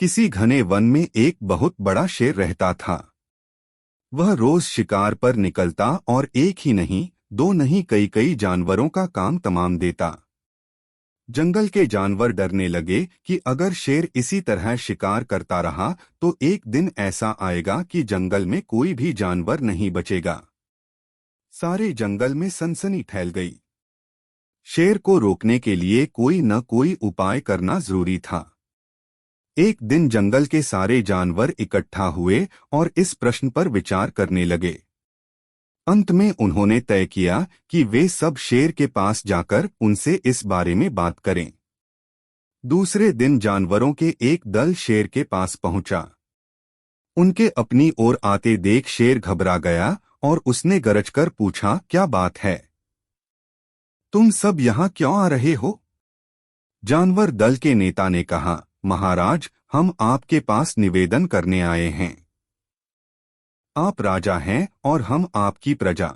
किसी घने वन में एक बहुत बड़ा शेर रहता था। वह रोज शिकार पर निकलता और एक ही नहीं, दो नहीं, कई कई जानवरों का काम तमाम देता। जंगल के जानवर डरने लगे कि अगर शेर इसी तरह शिकार करता रहा तो एक दिन ऐसा आएगा कि जंगल में कोई भी जानवर नहीं बचेगा। सारे जंगल में सनसनी फैल गई। शेर को रोकने के लिए कोई न कोई उपाय करना जरूरी था। एक दिन जंगल के सारे जानवर इकट्ठा हुए और इस प्रश्न पर विचार करने लगे। अंत में उन्होंने तय किया कि वे सब शेर के पास जाकर उनसे इस बारे में बात करें। दूसरे दिन जानवरों के एक दल शेर के पास पहुंचा। उनके अपनी ओर आते देख शेर घबरा गया और उसने गरजकर पूछा, क्या बात है? तुम सब यहाँ क्यों आ रहे हो? जानवर दल के नेता ने कहा, महाराज, हम आपके पास निवेदन करने आए हैं। आप राजा हैं और हम आपकी प्रजा।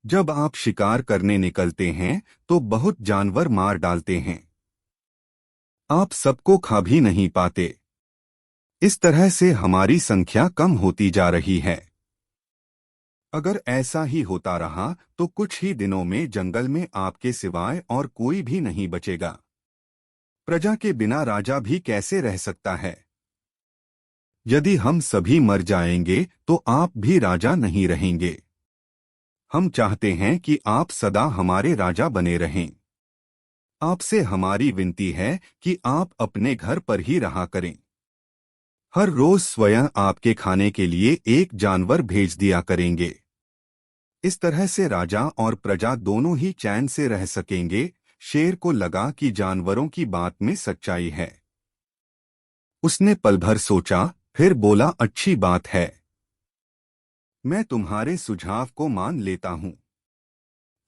जब आप शिकार करने निकलते हैं तो बहुत जानवर मार डालते हैं। आप सबको खा भी नहीं पाते। इस तरह से हमारी संख्या कम होती जा रही है। अगर ऐसा ही होता रहा तो कुछ ही दिनों में जंगल में आपके सिवाय और कोई भी नहीं बचेगा। प्रजा के बिना राजा भी कैसे रह सकता है? यदि हम सभी मर जाएंगे तो आप भी राजा नहीं रहेंगे। हम चाहते हैं कि आप सदा हमारे राजा बने रहें। आपसे हमारी विनती है कि आप अपने घर पर ही रहा करें। हर रोज स्वयं आपके खाने के लिए एक जानवर भेज दिया करेंगे। इस तरह से राजा और प्रजा दोनों ही चैन से रह सकेंगे। शेर को लगा कि जानवरों की बात में सच्चाई है। उसने पल भर सोचा, फिर बोला, अच्छी बात है, मैं तुम्हारे सुझाव को मान लेता हूं।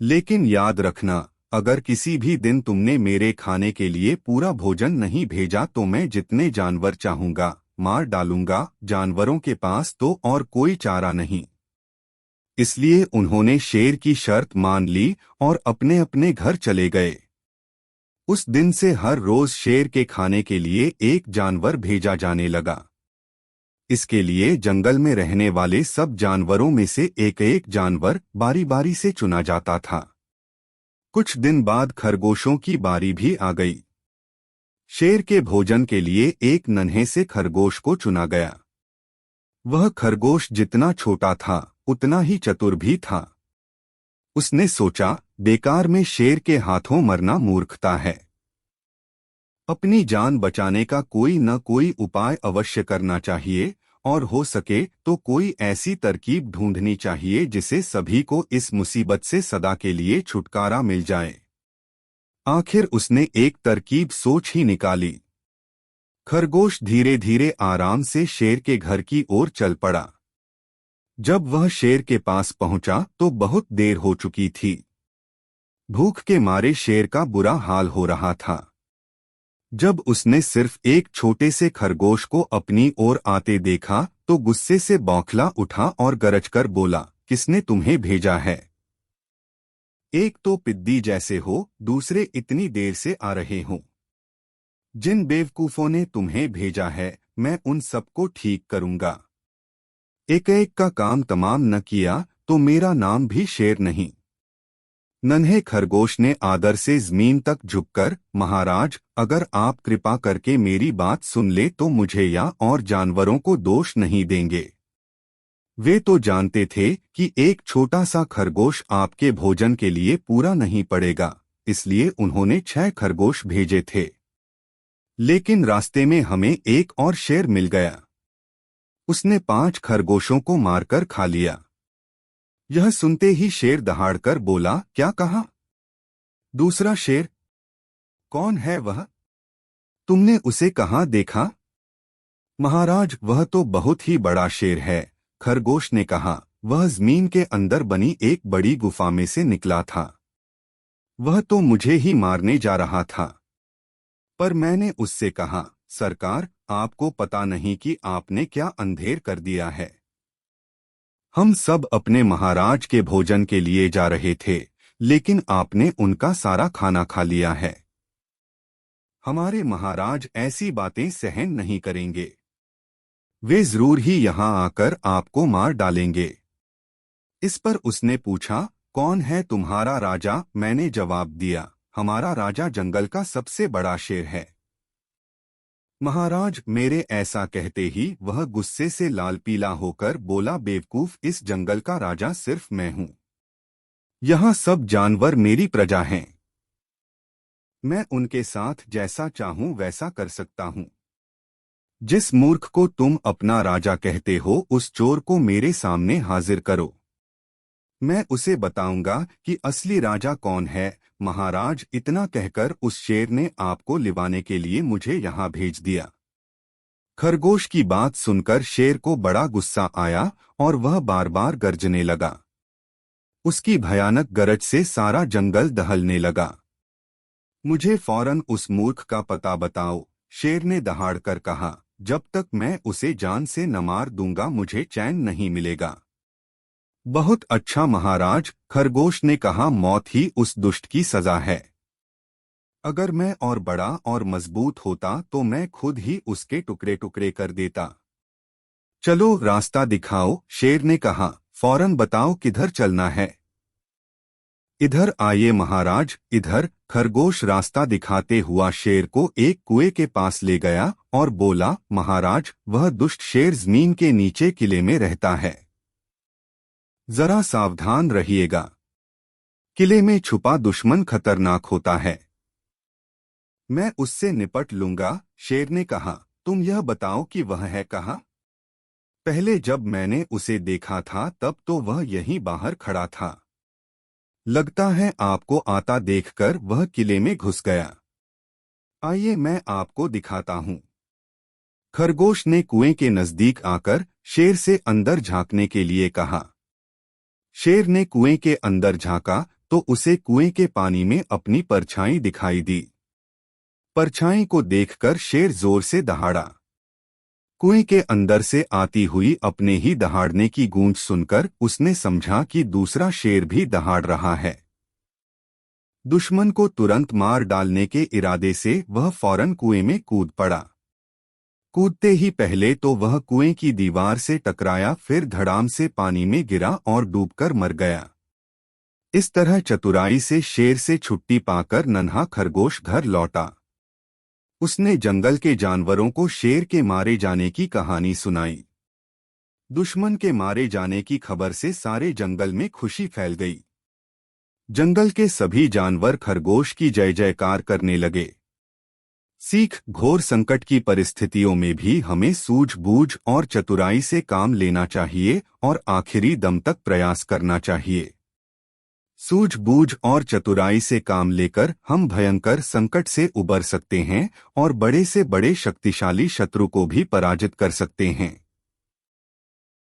लेकिन याद रखना, अगर किसी भी दिन तुमने मेरे खाने के लिए पूरा भोजन नहीं भेजा तो मैं जितने जानवर चाहूंगा मार डालूंगा। जानवरों के पास तो और कोई चारा नहीं। इसलिए उन्होंने शेर की शर्त मान ली और अपने अपने घर चले गए। उस दिन से हर रोज शेर के खाने के लिए एक जानवर भेजा जाने लगा। इसके लिए जंगल में रहने वाले सब जानवरों में से एक एक जानवर बारी बारी से चुना जाता था। कुछ दिन बाद खरगोशों की बारी भी आ गई। शेर के भोजन के लिए एक नन्हे से खरगोश को चुना गया। वह खरगोश जितना छोटा था उतना ही चतुर भी था। उसने सोचा, बेकार में शेर के हाथों मरना मूर्खता है। अपनी जान बचाने का कोई न कोई उपाय अवश्य करना चाहिए और हो सके तो कोई ऐसी तरकीब ढूंढनी चाहिए जिसे सभी को इस मुसीबत से सदा के लिए छुटकारा मिल जाए। आखिर उसने एक तरकीब सोच ही निकाली। खरगोश धीरे धीरे आराम से शेर के घर की ओर चल पड़ा। जब वह शेर के पास पहुंचा तो बहुत देर हो चुकी थी। भूख के मारे शेर का बुरा हाल हो रहा था। जब उसने सिर्फ एक छोटे से खरगोश को अपनी ओर आते देखा तो गुस्से से बौखला उठा और गरजकर बोला, किसने तुम्हें भेजा है? एक तो पिद्दी जैसे हो, दूसरे इतनी देर से आ रहे हो। जिन बेवकूफों ने तुम्हें भेजा है मैं उन सबको ठीक करूंगा। एक एक का काम तमाम न किया तो मेरा नाम भी शेर नहीं। नन्हे खरगोश ने आदर से जमीन तक झुककर, महाराज, अगर आप कृपा करके मेरी बात सुन ले तो मुझे या और जानवरों को दोष नहीं देंगे। वे तो जानते थे कि एक छोटा सा खरगोश आपके भोजन के लिए पूरा नहीं पड़ेगा, इसलिए उन्होंने 6 खरगोश भेजे थे। लेकिन रास्ते में हमें एक और शेर मिल गया। उसने 5 खरगोशों को मारकर खा लिया। यह सुनते ही शेर दहाड़कर बोला, क्या कहा? दूसरा शेर? कौन है वह? तुमने उसे कहाँ देखा? महाराज, वह तो बहुत ही बड़ा शेर है, खरगोश ने कहा। वह जमीन के अंदर बनी एक बड़ी गुफा में से निकला था। वह तो मुझे ही मारने जा रहा था। पर मैंने उससे कहा, सरकार, आपको पता नहीं कि आपने क्या अंधेर कर दिया है। हम सब अपने महाराज के भोजन के लिए जा रहे थे, लेकिन आपने उनका सारा खाना खा लिया है। हमारे महाराज ऐसी बातें सहन नहीं करेंगे। वे जरूर ही यहाँ आकर आपको मार डालेंगे। इस पर उसने पूछा, कौन है तुम्हारा राजा? मैंने जवाब दिया, हमारा राजा जंगल का सबसे बड़ा शेर है। महाराज मेरे ऐसा कहते ही वह गुस्से से लाल पीला होकर बोला, बेवकूफ, इस जंगल का राजा सिर्फ मैं हूं। यहाँ सब जानवर मेरी प्रजा हैं। मैं उनके साथ जैसा चाहूं वैसा कर सकता हूं। जिस मूर्ख को तुम अपना राजा कहते हो, उस चोर को मेरे सामने हाजिर करो। मैं उसे बताऊंगा कि असली राजा कौन है। महाराज, इतना कहकर उस शेर ने आपको लिवाने के लिए मुझे यहाँ भेज दिया। खरगोश की बात सुनकर शेर को बड़ा गुस्सा आया और वह बार बार गरजने लगा। उसकी भयानक गरज से सारा जंगल दहलने लगा। मुझे फौरन उस मूर्ख का पता बताओ, शेर ने दहाड़कर कहा। जब तक मैं उसे जान से न मार दूंगा मुझे चैन नहीं मिलेगा। बहुत अच्छा महाराज, खरगोश ने कहा, मौत ही उस दुष्ट की सजा है। अगर मैं और बड़ा और मजबूत होता तो मैं खुद ही उसके टुकड़े टुकड़े कर देता। चलो रास्ता दिखाओ, शेर ने कहा। फौरन बताओ किधर चलना है। इधर आइए महाराज, इधर। खरगोश रास्ता दिखाते हुआ शेर को एक कुएं के पास ले गया और बोला, महाराज, वह दुष्ट शेर जमीन के नीचे किले में रहता है। जरा सावधान रहिएगा। किले में छुपा दुश्मन खतरनाक होता है। मैं उससे निपट लूंगा। शेर ने कहा, तुम यह बताओ कि वह है कहाँ? पहले जब मैंने उसे देखा था तब तो वह यहीं बाहर खड़ा था। लगता है आपको आता देखकर वह किले में घुस गया। आइए मैं आपको दिखाता हूँ। खरगोश ने कुएं के नजदीक आकर शेर से अंदर झांकने के लिए कहा। शेर ने कुएं के अंदर झांका तो उसे कुएं के पानी में अपनी परछाई दिखाई दी। परछाई को देखकर शेर जोर से दहाड़ा। कुएं के अंदर से आती हुई अपने ही दहाड़ने की गूंज सुनकर उसने समझा कि दूसरा शेर भी दहाड़ रहा है। दुश्मन को तुरंत मार डालने के इरादे से वह फौरन कुएं में कूद पड़ा। कूदते ही पहले तो वह कुएं की दीवार से टकराया, फिर धड़ाम से पानी में गिरा और डूबकर मर गया। इस तरह चतुराई से शेर से छुट्टी पाकर नन्हा खरगोश घर लौटा। उसने जंगल के जानवरों को शेर के मारे जाने की कहानी सुनाई। दुश्मन के मारे जाने की खबर से सारे जंगल में खुशी फैल गई। जंगल के सभी जानवर खरगोश की जय जयकार करने लगे। सीख, घोर संकट की परिस्थितियों में भी हमें सूझबूझ और चतुराई से काम लेना चाहिए और आखिरी दम तक प्रयास करना चाहिए। सूझबूझ और चतुराई से काम लेकर हम भयंकर संकट से उबर सकते हैं और बड़े से बड़े शक्तिशाली शत्रु को भी पराजित कर सकते हैं।